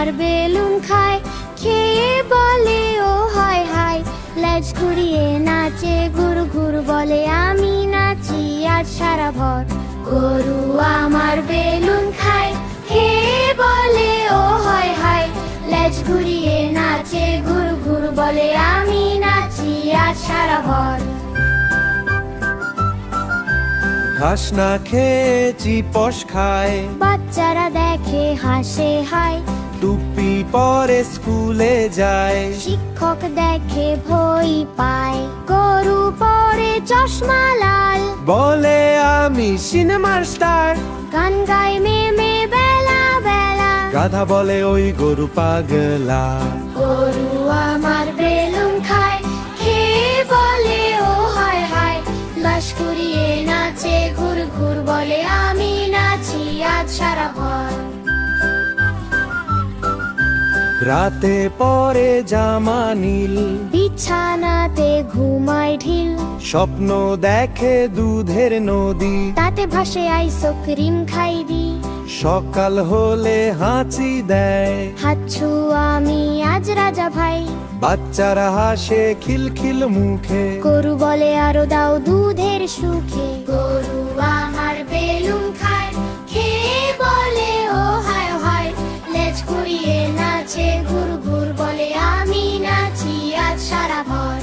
আমার বেলুন খায়, খেয়ে বলে ও হায় হায়। লেজ ঘুরিয়ে নাচে ঘুর ঘুর বলে আমি নাচি আজ সারা ভর। গরু আমার বেলুন খায়, খেয়ে বলে ও হায় হায়। লেজ ঘুরিয়ে নাচে ঘুর ঘুর বলে আমি নাচি আজ সারা ভর। ঘাস না খেয়ে চিপস খায়, বাচ্চারা দেখে হাসে হায়। টুপি পরে স্কুলে যায়, শিক্ষক দেখে ভয় পায়। গরু পরে চশমা লাল, বলে আমি সিনেমার স্টার। গান গায় মেমে বেলা বেলা। গাধা বলে ওই গরু পাগলা। গরু আমার বেলুন খায়, খেয়ে বলে ও হায় হায়। লাশ ঘুরিয়ে নাচে ঘুর ঘুর বলে আমি নাচি আজ সারা ভর। রাতে পরে জামা নীল, বিছানাতে ঘুমায় ঢিল। স্বপ্ন দেখে দুধের নদী, তাতে ভাসে আইসক্রিম খাই দি। সকাল হলে হাঁচি দেয়, হাচ্ছু আমি আজ রাজা ভাই। বাচ্চারা হাসে খিলখিল মুখে। গরু বলে আরো দাও দুধের সুখে। গরু আমার বেলুন খায়, খেয়ে বলে ও হায় হায়। লেজ ঘুরিয়ে নাচে ঘুর ঘুর বলে আমি নাচি আজ সারা ভর।